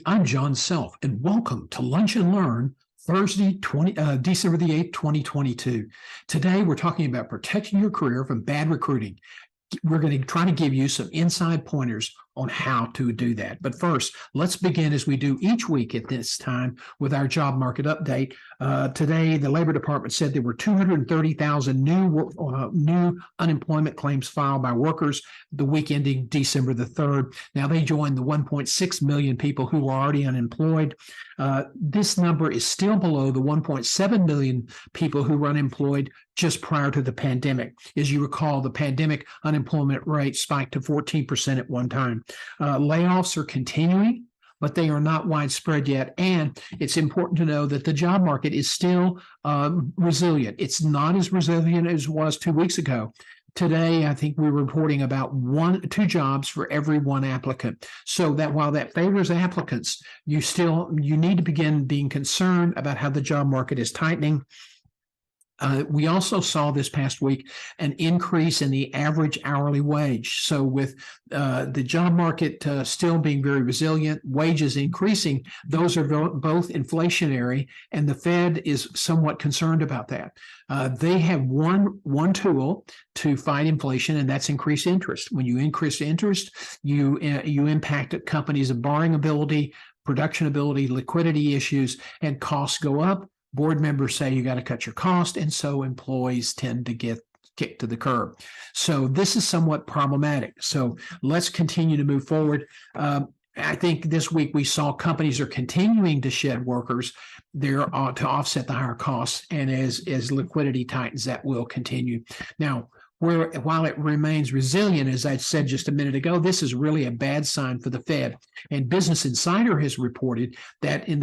I'm John Self, and welcome to Lunch and Learn, Thursday, December the 8th, 2022. Today, we're talking about protecting your career from bad recruiting. We're going to try to give you some inside pointers on how to do that. But first, let's begin as we do each week at this time with our job market update. Today, the Labor Department said there were 230,000 new unemployment claims filed by workers the week ending December the 3rd. Now, they joined the 1.6 million people who were already unemployed. This number is still below the 1.7 million people who were unemployed just prior to the pandemic. As you recall, the pandemic unemployment rate spiked to 14% at one time. Layoffs are continuing, but they are not widespread yet. And it's important to know that the job market is still resilient. It's not as resilient as it was 2 weeks ago. Today, I think we're reporting about 2 jobs for every 1 applicant. So that while that favors applicants, you need to begin being concerned about how the job market is tightening. We also saw this past week an increase in the average hourly wage. So with the job market still being very resilient, wages increasing, those are both inflationary, and the Fed is somewhat concerned about that. They have one tool to fight inflation, and that's increased interest. When you increase interest, you impact companies' borrowing ability, production ability, liquidity issues, and costs go up. Board members say you got to cut your cost, and so employees tend to get kicked to the curb. So this is somewhat problematic. So let's continue to move forward. I think this week we saw companies are continuing to shed workers there to offset the higher costs, and as liquidity tightens, that will continue. Now, while it remains resilient, as I said just a minute ago, this is really a bad sign for the Fed. And Business Insider has reported that in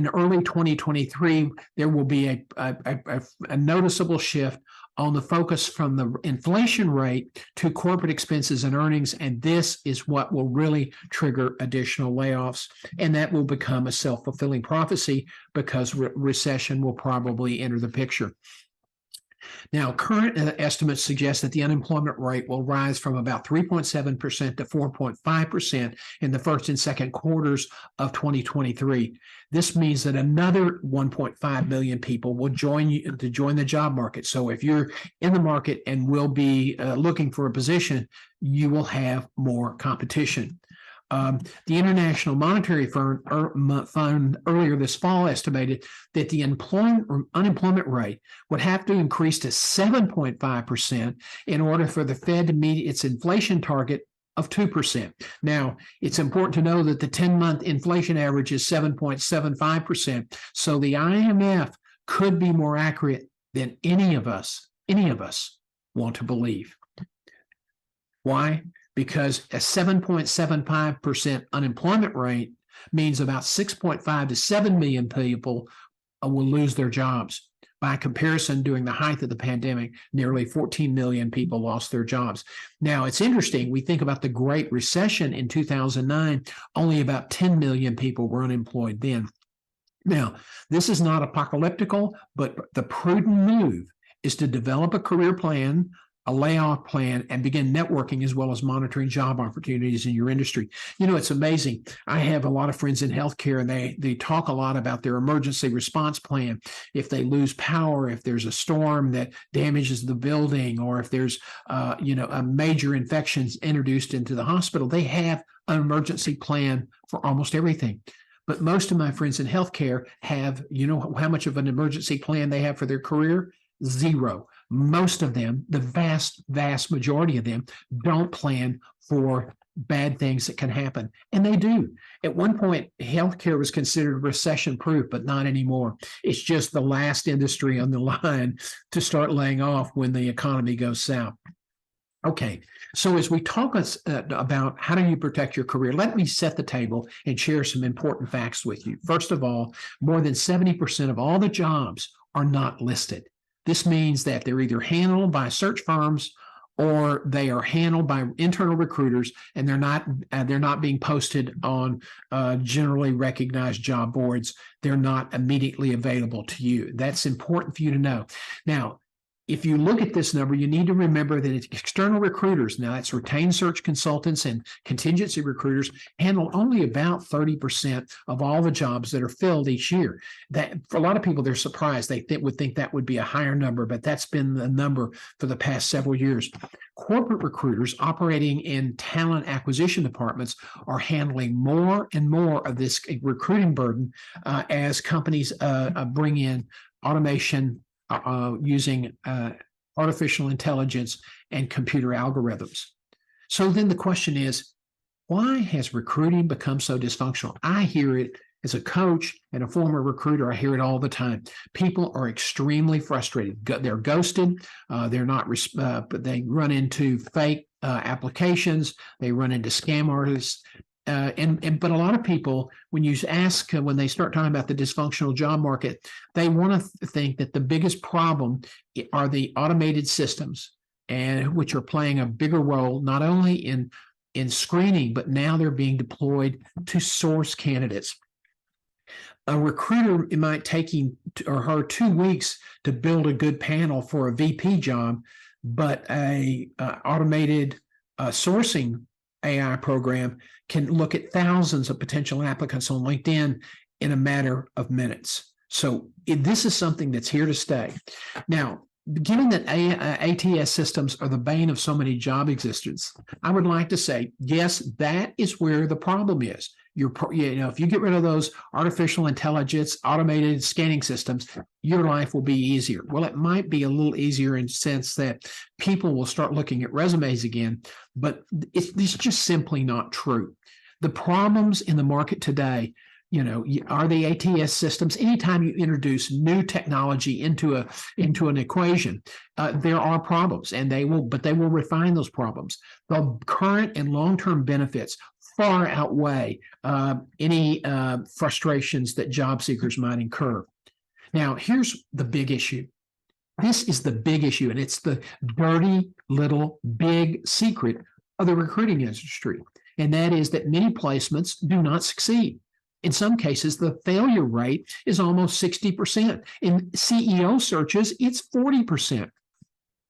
early 2023, there will be a noticeable shift on the focus from the inflation rate to corporate expenses and earnings, and this is what will really trigger additional layoffs, and that will become a self-fulfilling prophecy because recession will probably enter the picture. Now, current estimates suggest that the unemployment rate will rise from about 3.7% to 4.5% in the first and second quarters of 2023. This means that another 1.5 million people will join the job market. So if you're in the market and will be looking for a position, you will have more competition. The International Monetary Fund earlier this fall estimated that the unemployment rate would have to increase to 7.5% in order for the Fed to meet its inflation target of 2%. Now, it's important to know that the 10-month inflation average is 7.75%. So the IMF could be more accurate than any of us want to believe. Why? Because a 7.75% unemployment rate means about 6.5 to 7 million people will lose their jobs. By comparison, during the height of the pandemic, nearly 14 million people lost their jobs. Now, it's interesting. We think about the Great Recession in 2009, only about 10 million people were unemployed then. Now, this is not apocalyptical, but the prudent move is to develop a career plan, a layoff plan, and begin networking as well as monitoring job opportunities in your industry. You know, it's amazing. I have a lot of friends in healthcare, and they talk a lot about their emergency response plan. If they lose power, if there's a storm that damages the building, or if there's a major infections introduced into the hospital, they have an emergency plan for almost everything. But most of my friends in healthcare have, how much of an emergency plan they have for their career? Zero. Most of them, the vast majority of them, don't plan for bad things that can happen. And they do. At one point, healthcare was considered recession-proof, but not anymore. It's just the last industry on the line to start laying off when the economy goes south. Okay, so as we talk about how do you protect your career, let me set the table and share some important facts with you. First of all, more than 70% of all the jobs are not listed. This means that they're either handled by search firms or they are handled by internal recruiters, and they're not being posted on generally recognized job boards. They're not immediately available to you. That's important for you to know. Now, if you look at this number, you need to remember that it's external recruiters, now that's retained search consultants and contingency recruiters, handle only about 30% of all the jobs that are filled each year. That for a lot of people, they're surprised. They would think that would be a higher number, but that's been the number for the past several years. Corporate recruiters operating in talent acquisition departments are handling more and more of this recruiting burden as companies bring in automation using artificial intelligence and computer algorithms. So then the question is, why has recruiting become so dysfunctional? I hear it as a coach and a former recruiter. I hear it all the time. People are extremely frustrated. They're ghosted. They're not, but they run into fake applications. They run into scam artists. But a lot of people, when you ask, when they start talking about the dysfunctional job market, they want to think that the biggest problem are the automated systems, and which are playing a bigger role not only in screening, but now they're being deployed to source candidates. A recruiter, it might take him or her 2 weeks to build a good panel for a VP job, but a automated sourcing AI program can look at thousands of potential applicants on LinkedIn in a matter of minutes. So this is something that's here to stay. Now, given that ATS systems are the bane of so many job existence, I would like to say, yes, that is where the problem is. If you get rid of those artificial intelligence, automated scanning systems, your life will be easier. Well, it might be a little easier in the sense that people will start looking at resumes again, but it's just simply not true. The problems in the market today, are the ATS systems. Anytime you introduce new technology into an equation, there are problems, and they will refine those problems. The current and long-term benefits far outweigh any frustrations that job seekers might incur. Now, here's the big issue. This is the big issue, and it's the dirty little big secret of the recruiting industry, and that is that many placements do not succeed. In some cases, the failure rate is almost 60%. In CEO searches, it's 40%.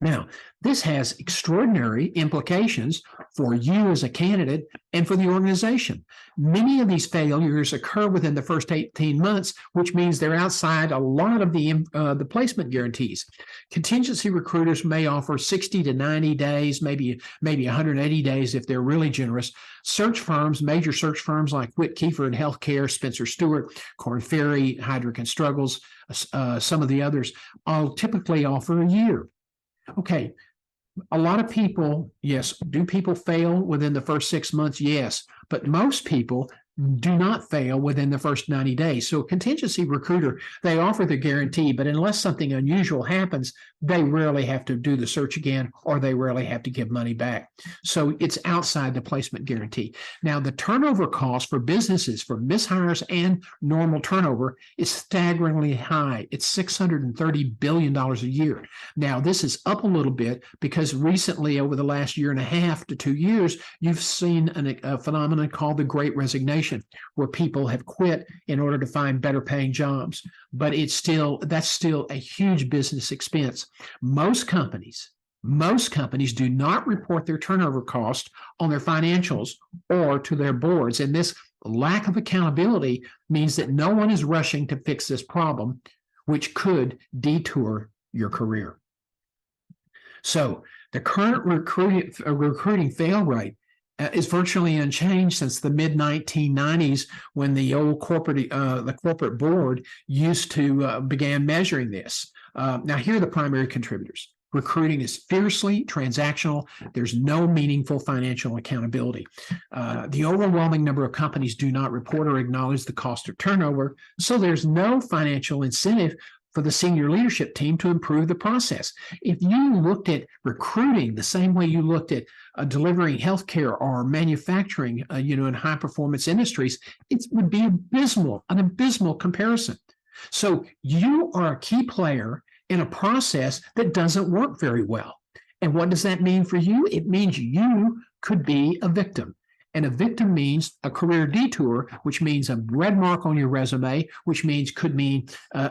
Now, this has extraordinary implications for you as a candidate and for the organization. Many of these failures occur within the first 18 months, which means they're outside a lot of the placement guarantees. Contingency recruiters may offer 60 to 90 days, maybe 180 days if they're really generous. Search firms, major search firms like Whit Kiefer in healthcare, Spencer Stewart, Korn Ferry, Heidrick and Struggles, some of the others, all typically offer a year. Okay, a lot of people, yes, do people fail within the first 6 months? Yes, but most people do not fail within the first 90 days. So a contingency recruiter, they offer the guarantee, but unless something unusual happens, they rarely have to do the search again, or they rarely have to give money back. So it's outside the placement guarantee. Now, the turnover cost for businesses for mishires and normal turnover is staggeringly high. It's $630 billion a year. Now, this is up a little bit because recently, over the last year and a half to 2 years, you've seen a phenomenon called the Great Resignation, where people have quit in order to find better paying jobs. But that's still a huge business expense. Most companies do not report their turnover cost on their financials or to their boards. And this lack of accountability means that no one is rushing to fix this problem, which could detour your career. So the current recruiting fail rate is virtually unchanged since the mid-1990s, when the old corporate board used to began measuring this. Now, here are the primary contributors. Recruiting is fiercely transactional. There's no meaningful financial accountability. The overwhelming number of companies do not report or acknowledge the cost of turnover, so there's no financial incentive for the senior leadership team to improve the process. If you looked at recruiting the same way you looked at delivering healthcare or manufacturing, in high performance industries, it would be an abysmal comparison. So you are a key player in a process that doesn't work very well. And what does that mean for you? It means you could be a victim. And a victim means a career detour, which means a red mark on your resume, which could mean,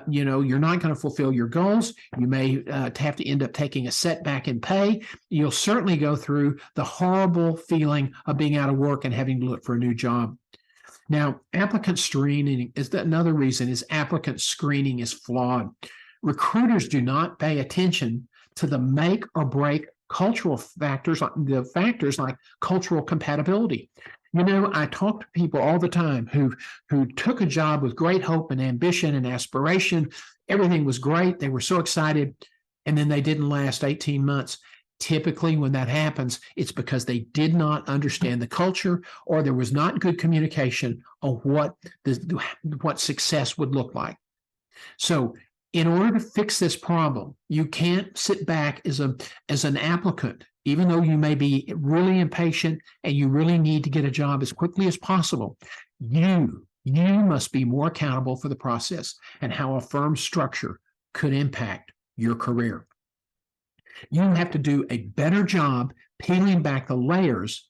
you're not going to fulfill your goals. You may have to end up taking a setback in pay. You'll certainly go through the horrible feeling of being out of work and having to look for a new job. Now, applicant screening is another reason is applicant screening is flawed. Recruiters do not pay attention to the make or break cultural factors, the factors like cultural compatibility. I talk to people all the time who took a job with great hope and ambition and aspiration. Everything was great. They were so excited, and then they didn't last 18 months. Typically, when that happens, it's because they did not understand the culture, or there was not good communication on what success would look like. So in order to fix this problem, you can't sit back as an applicant, even though you may be really impatient and you really need to get a job as quickly as possible. You must be more accountable for the process and how a firm's structure could impact your career. You have to do a better job peeling back the layers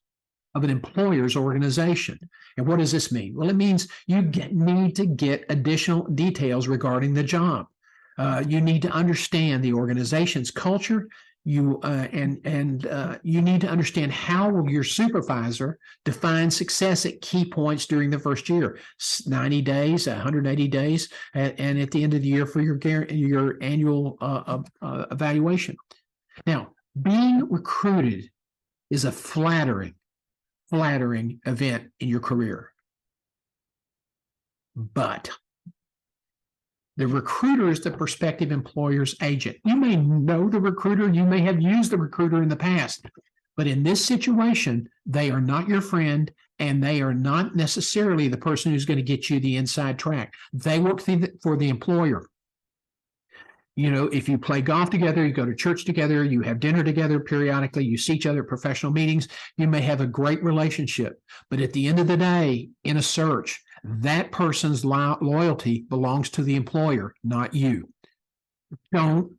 of an employer's organization. And what does this mean? Well, it means you need to get additional details regarding the job. You need to understand the organization's culture. You need to understand how your supervisor defines success at key points during the first year, 90 days, 180 days, and at the end of the year for your annual evaluation. Now, being recruited is a flattering event in your career. But the recruiter is the prospective employer's agent. You may know the recruiter, you may have used the recruiter in the past, but in this situation, they are not your friend, and they are not necessarily the person who's going to get you the inside track. They work for the employer. If you play golf together, you go to church together, you have dinner together periodically, you see each other at professional meetings, you may have a great relationship. But at the end of the day, in a search, that person's loyalty belongs to the employer, not you. Don't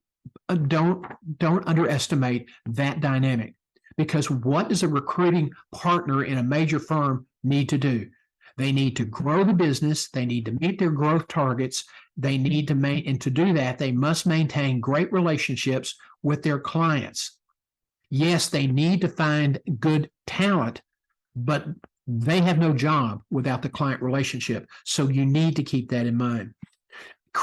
underestimate that dynamic, because what does a recruiting partner in a major firm need to do? They need to grow the business. They need to meet their growth targets. They need to and to do that, they must maintain great relationships with their clients. Yes, they need to find good talent, but they have no job without the client relationship. So you need to keep that in mind.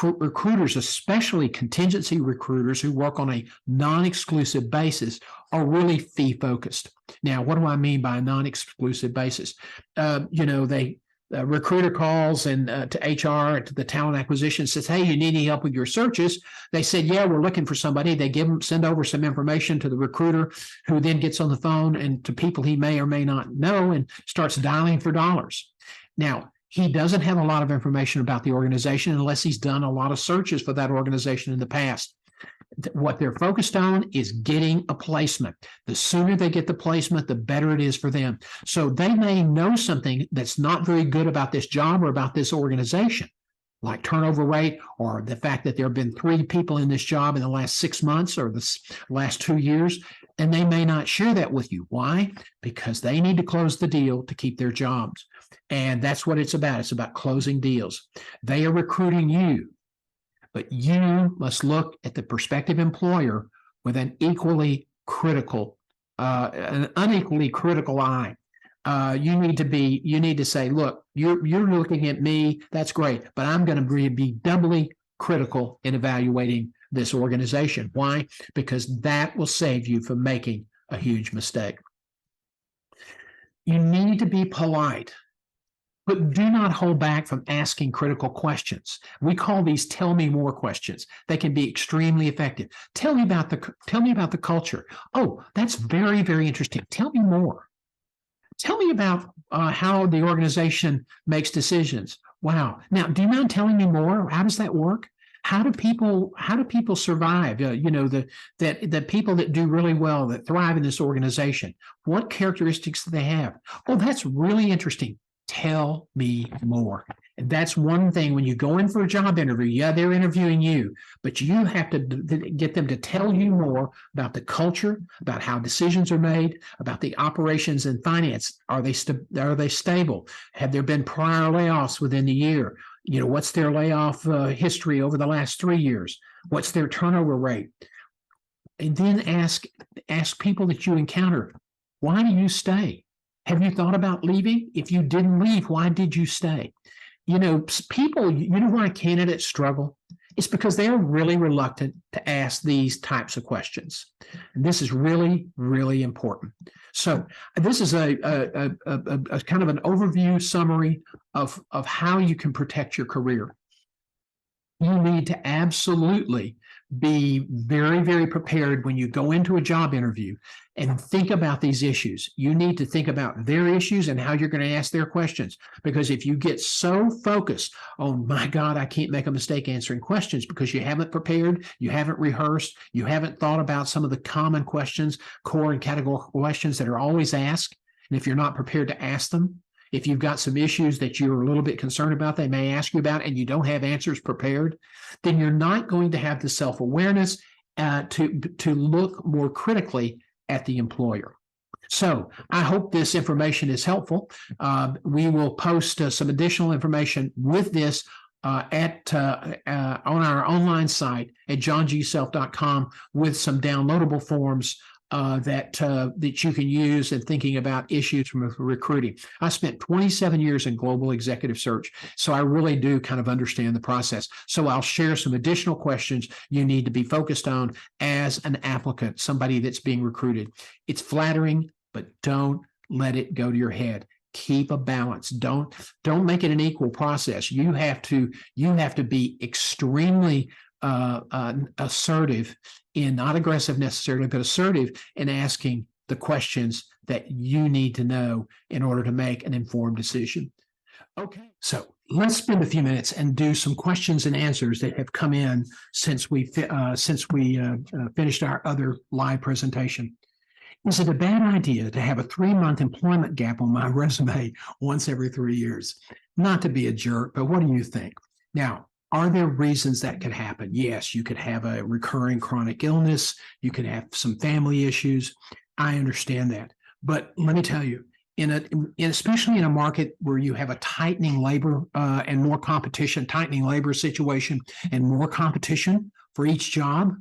Recruiters, especially contingency recruiters who work on a non-exclusive basis, are really fee-focused. Now, what do I mean by a non-exclusive basis? The recruiter calls and to HR, to the talent acquisition, says, "Hey, you need any help with your searches?" They said, "Yeah, we're looking for somebody." They send over some information to the recruiter, who then gets on the phone and to people he may or may not know and starts dialing for dollars. Now, he doesn't have a lot of information about the organization unless he's done a lot of searches for that organization in the past. What they're focused on is getting a placement. The sooner they get the placement, the better it is for them. So they may know something that's not very good about this job or about this organization, like turnover rate, or the fact that there have been 3 people in this job in the last 6 months or the last 2 years, and they may not share that with you. Why? Because they need to close the deal to keep their jobs. And that's what it's about. It's about closing deals. They are recruiting you, but you must look at the prospective employer with an unequally critical eye. You need to say, look, you're looking at me, that's great, but I'm going to be doubly critical in evaluating this organization. Why? Because that will save you from making a huge mistake. You need to be polite, but do not hold back from asking critical questions. We call these "tell me more" questions. They can be extremely effective. Tell me about the culture. Oh, that's very, very interesting. Tell me more. Tell me about how the organization makes decisions. Wow. Now, do you mind telling me more? How does that work? How do people survive? The people that do really well, that thrive in this organization, what characteristics do they have? Oh, that's really interesting. Tell me more. And that's one thing when you go in for a job interview, yeah, they're interviewing you, but you have to get them to tell you more about the culture, about how decisions are made, about the operations and finance. Are they stable? Have there been prior layoffs within the year? What's their layoff history over the last 3 years? What's their turnover rate? And then ask people that you encounter, why do you stay? Have you thought about leaving? If you didn't leave, why did you stay? People, why candidates struggle? It's because they're really reluctant to ask these types of questions. And this is really, really important. So this is a kind of an overview summary of how you can protect your career. You need to absolutely be very, very prepared when you go into a job interview and think about these issues. You need to think about their issues and how you're going to ask their questions. Because if you get so focused on, my God, I can't make a mistake answering questions because you haven't prepared, you haven't rehearsed, you haven't thought about some of the common questions, core and categorical questions that are always asked. And if you're not prepared to ask them, if you've got some issues that you're a little bit concerned about, they may ask you about, and you don't have answers prepared, then you're not going to have the self-awareness to look more critically at the employer. So I hope this information is helpful. We will post some additional information with this on our online site at johngself.com with some downloadable forms that you can use in thinking about issues from recruiting. I spent 27 years in global executive search, so I really do kind of understand the process. So I'll share some additional questions you need to be focused on as an applicant, somebody that's being recruited. It's flattering, but don't let it go to your head. Keep a balance. Don't make it an equal process. You have to be extremely assertive not aggressive necessarily, but assertive in asking the questions that you need to know in order to make an informed decision. Okay, so let's spend a few minutes and do some questions and answers that have come in since we finished our other live presentation. Is it a bad idea to have a 3-month employment gap on my resume once every 3 years? Not to be a jerk, but what do you think? Now, are there reasons that could happen? Yes, you could have a recurring chronic illness. You could have some family issues. I understand that. But let me tell you, especially in a market where you have a tightening labor and more competition, tightening labor situation and more competition for each job,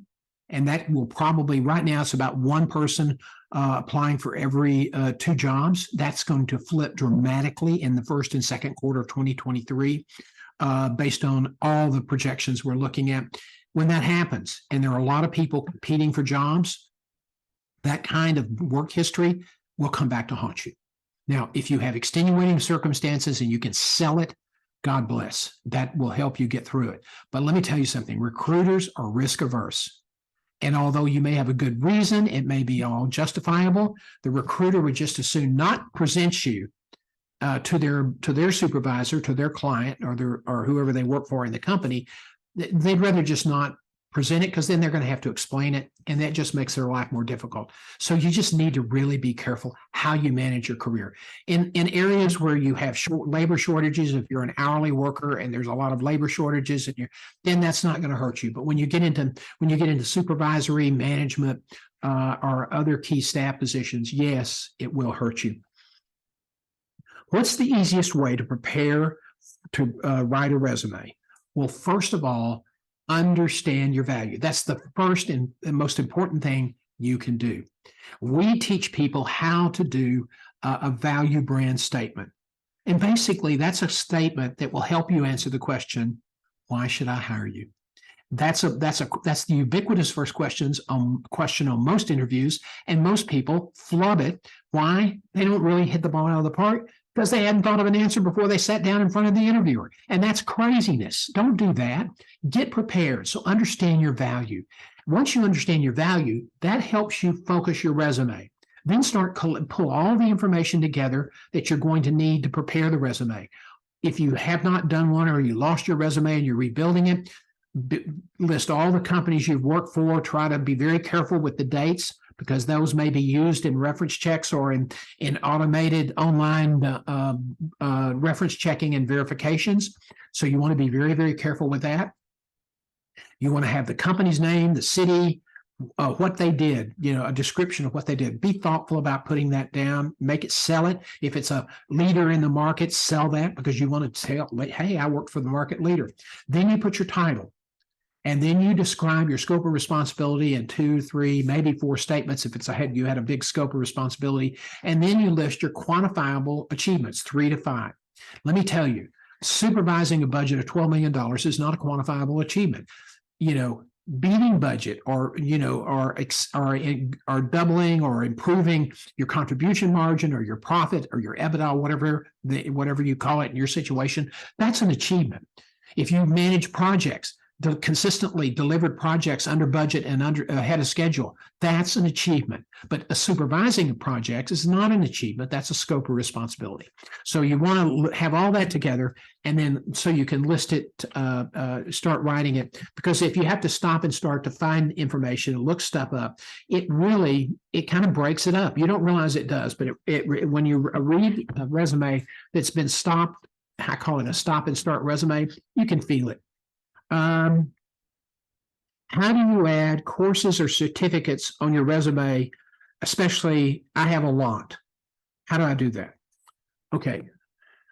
and that will probably, right now, it's about one person applying for every 2 jobs. That's going to flip dramatically in the first and second quarter of 2023. Based on all the projections we're looking at. When that happens, and there are a lot of people competing for jobs, that kind of work history will come back to haunt you. Now, if you have extenuating circumstances and you can sell it, God bless. That will help you get through it. But let me tell you something, recruiters are risk averse. And although you may have a good reason, it may be all justifiable, the recruiter would just as soon not present you to their supervisor, to their client, or whoever they work for in the company. They'd rather just not present it because then they're going to have to explain it, and that just makes their life more difficult. So you just need to really be careful how you manage your career. In areas where you have labor shortages, if you're an hourly worker and there's a lot of labor shortages, then that's not going to hurt you. But when you get into supervisory management or other key staff positions, yes, it will hurt you. What's the easiest way to prepare to write a resume? Well, first of all, understand your value. That's the first and most important thing you can do. We teach people how to do a value brand statement. And basically, that's a statement that will help you answer the question, why should I hire you? That's the ubiquitous first question on most interviews, and most people flub it. Why? They don't really hit the ball out of the park because they hadn't thought of an answer before they sat down in front of the interviewer. And that's craziness. Don't do that. Get prepared. So understand your value. Once you understand your value, that helps you focus your resume. Then pull all the information together that you're going to need to prepare the resume. If you have not done one or you lost your resume and you're rebuilding it, list all the companies you've worked for. Try to be very careful with the dates because those may be used in reference checks or in automated online reference checking and verifications. So you want to be very, very careful with that. You want to have the company's name, the city, what they did, a description of what they did. Be thoughtful about putting that down, sell it. If it's a leader in the market, sell that because you want to tell, hey, I worked for the market leader. Then you put your title. And then you describe your scope of responsibility in 2, 3, maybe 4 statements if you had a big scope of responsibility. And then you list your quantifiable achievements, 3 to 5. Let me tell you, supervising a budget of $12 million is not a quantifiable achievement. Beating budget or doubling or improving your contribution margin or your profit or your EBITDA, whatever you call it in your situation, that's an achievement. If you manage projects, consistently delivered projects under budget and ahead of schedule, that's an achievement. But supervising a project is not an achievement. That's a scope of responsibility. So you want to have all that together, and then so you can list it, start writing it. Because if you have to stop and start to find information and look stuff up, it kind of breaks it up. You don't realize it does, but when you read a resume that's been stopped, I call it a stop and start resume, you can feel it. How do you add courses or certificates on your resume? Especially, I have a lot. How do I do that? Okay.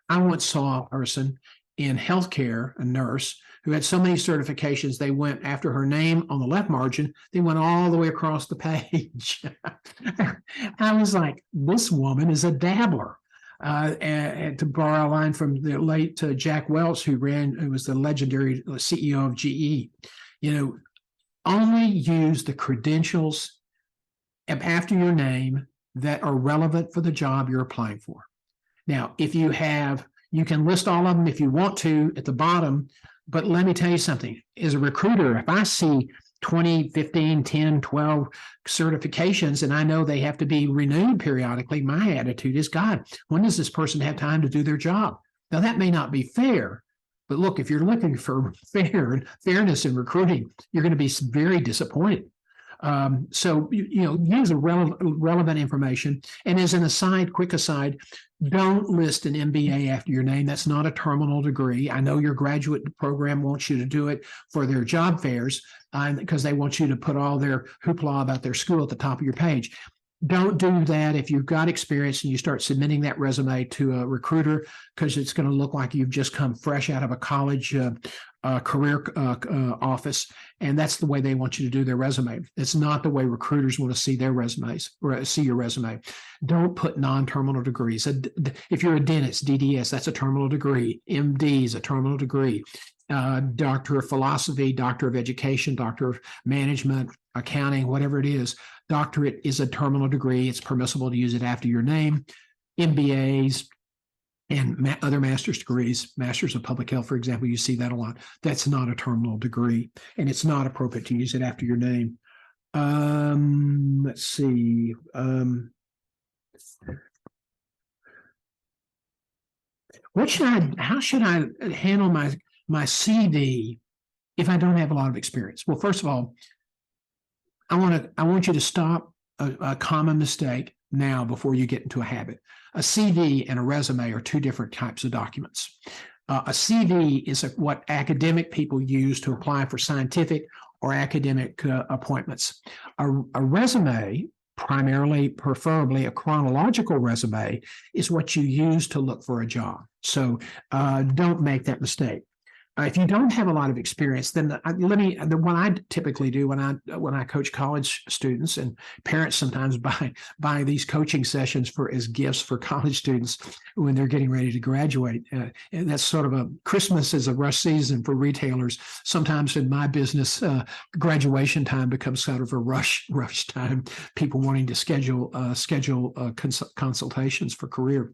I once saw a person in healthcare, a nurse, who had so many certifications, they went after her name on the left margin, they went all the way across the page. I was like, this woman is a dabbler. And to borrow a line from the late Jack Welch, who was the legendary CEO of GE, only use the credentials after your name that are relevant for the job you're applying for. Now, you can list all of them if you want to at the bottom, but let me tell you something. As a recruiter, if I see 20, 15, 10, 12 certifications, and I know they have to be renewed periodically, my attitude is, God, when does this person have time to do their job? Now, that may not be fair, but look, if you're looking for fairness in recruiting, you're going to be very disappointed. So, use relevant information. And as an quick aside, don't list an MBA after your name. That's not a terminal degree. I know your graduate program wants you to do it for their job fairs because they want you to put all their hoopla about their school at the top of your page. Don't do that if you've got experience and you start submitting that resume to a recruiter, because it's going to look like you've just come fresh out of a college career office, and that's the way they want you to do their resume. It's not the way recruiters want to see their resumes or see your resume. Don't put non-terminal degrees. If you're a dentist, DDS, that's a terminal degree. MD is a terminal degree. Doctor of philosophy, doctor of education, doctor of management, accounting, whatever it is. Doctorate is a terminal degree. It's permissible to use it after your name. MBAs and other master's degrees, masters of public health, for example, you see that a lot. That's not a terminal degree, and it's not appropriate to use it after your name. Let's see. How should I handle my CV if I don't have a lot of experience? Well, first of all, I want you to stop a common mistake now before you get into a habit. A CV and a resume are two different types of documents. A CV is what academic people use to apply for scientific or academic appointments. A resume, preferably a chronological resume, is what you use to look for a job. So don't make that mistake. If you don't have a lot of experience, then what I typically do when I coach college students, and parents sometimes buy these coaching sessions as gifts for college students when they're getting ready to graduate. And that's sort of Christmas is a rush season for retailers. Sometimes in my business, graduation time becomes sort of a rush time. People wanting to schedule consultations for career.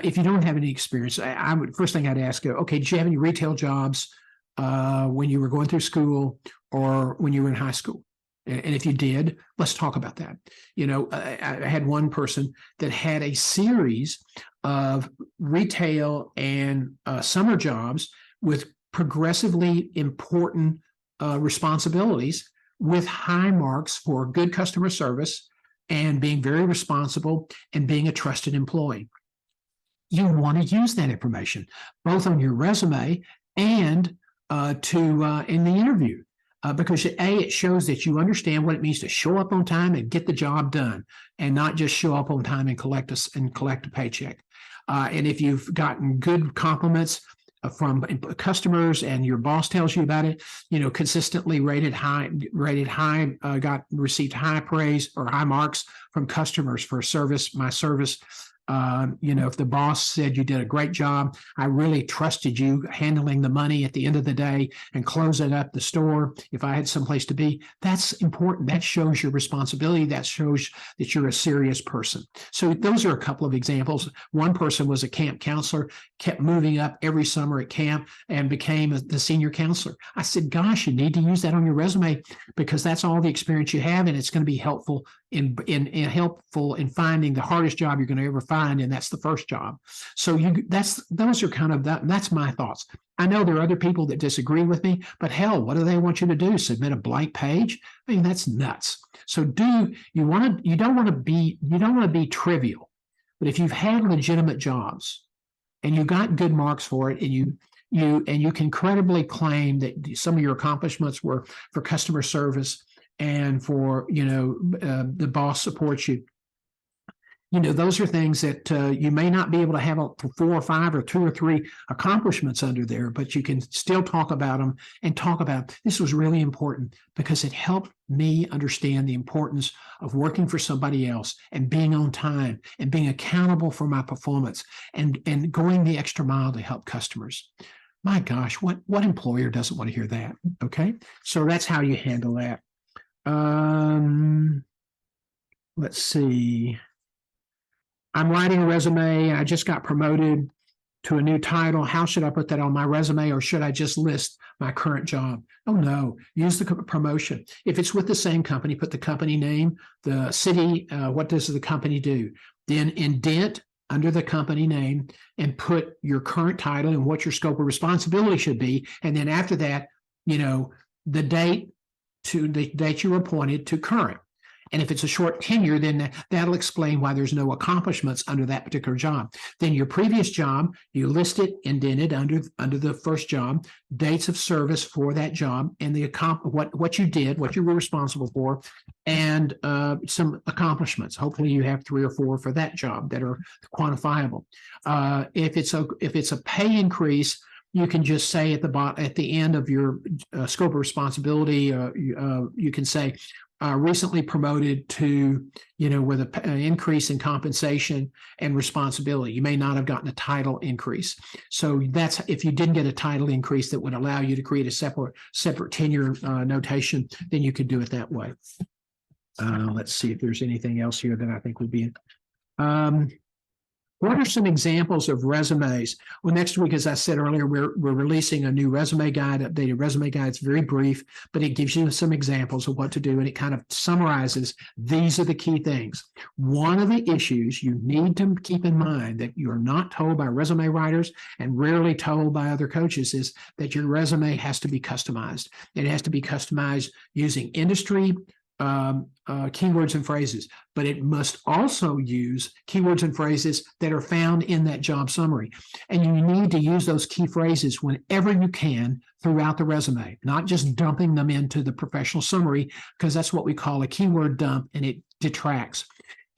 If you don't have any experience, first thing I'd ask, okay, did you have any retail jobs when you were going through school or when you were in high school? And if you did, let's talk about that. I had one person that had a series of retail and summer jobs with progressively important responsibilities with high marks for good customer service and being very responsible and being a trusted employee. You want to use that information both on your resume and in the interview. Because it shows that you understand what it means to show up on time and get the job done, and not just show up on time and collect a paycheck. And if you've gotten good compliments from customers and your boss tells you about it, consistently received high praise or high marks from customers for my service. If the boss said you did a great job, I really trusted you handling the money at the end of the day and closing up the store if I had someplace to be, that's important. That shows your responsibility. That shows that you're a serious person. So those are a couple of examples. One person was a camp counselor, kept moving up every summer at camp and became the senior counselor. I said, gosh, you need to use that on your resume because that's all the experience you have, and it's going to be helpful in finding the hardest job you're going to ever find, and that's the first job. So those are kind of that's my thoughts. I know there are other people that disagree with me, but hell, what do they want you to do? Submit a blank page? I mean, that's nuts. So you don't want to be trivial, but if you've had legitimate jobs and you got good marks for it, and you can credibly claim that some of your accomplishments were for customer service and for the boss supports you, those are things that you may not be able to have 4 or 5 or 2 or 3 accomplishments under there, but you can still talk about them and talk about this was really important because it helped me understand the importance of working for somebody else and being on time and being accountable for my performance and going the extra mile to help customers. My gosh, what employer doesn't want to hear that? Okay, so that's how you handle that. Let's see. I'm writing a resume. I just got promoted to a new title. How should I put that on my resume, or should I just list my current job? Oh, no. Use the promotion. If it's with the same company, put the company name, the city, what does the company do? Then indent under the company name and put your current title and what your scope of responsibility should be. And then after that, the date you were appointed to current. And if it's a short tenure, then that'll explain why there's no accomplishments under that particular job. Then your previous job, you list it indented under the first job, dates of service for that job, and what you did, what you were responsible for, and some accomplishments. Hopefully, you have 3 or 4 for that job that are quantifiable. If it's a pay increase, you can just say at the end of your scope of responsibility, you can say, recently promoted to, with an increase in compensation and responsibility. You may not have gotten a title increase. So that's if you didn't get a title increase that would allow you to create a separate tenure notation, then you could do it that way. Let's see if there's anything else here that I think would be. What are some examples of resumes? Well, next week, as I said earlier, we're releasing a new resume guide, updated resume guide. It's very brief, but it gives you some examples of what to do, and it kind of summarizes these are the key things. One of the issues you need to keep in mind that you're not told by resume writers and rarely told by other coaches is that your resume has to be customized. It has to be customized using industry keywords and phrases, but it must also use keywords and phrases that are found in that job summary. And you need to use those key phrases whenever you can throughout the resume, not just dumping them into the professional summary, because that's what we call a keyword dump and it detracts.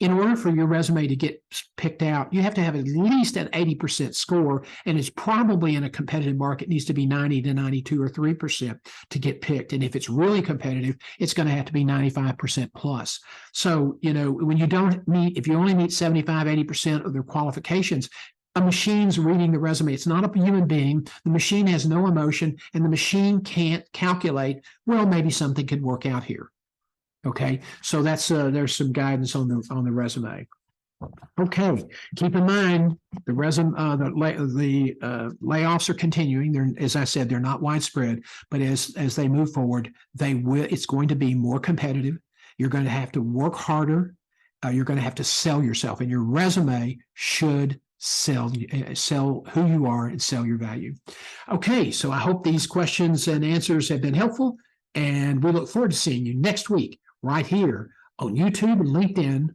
In order for your resume to get picked out, you have to have at least an 80% score, and it's probably in a competitive market needs to be 90 to 92 or 3% to get picked. And if it's really competitive, it's going to have to be 95% plus. So, when if you only meet 75, 80% of their qualifications, a machine's reading the resume. It's not a human being. The machine has no emotion, and the machine can't calculate, well, maybe something could work out here. Okay, so that's there's some guidance on the resume. Okay, keep in mind the layoffs are continuing. As I said, they're not widespread, but as they move forward, it's going to be more competitive. You're going to have to work harder. You're going to have to sell yourself, and your resume should sell who you are and sell your value. Okay, so I hope these questions and answers have been helpful. And we look forward to seeing you next week right here on YouTube and LinkedIn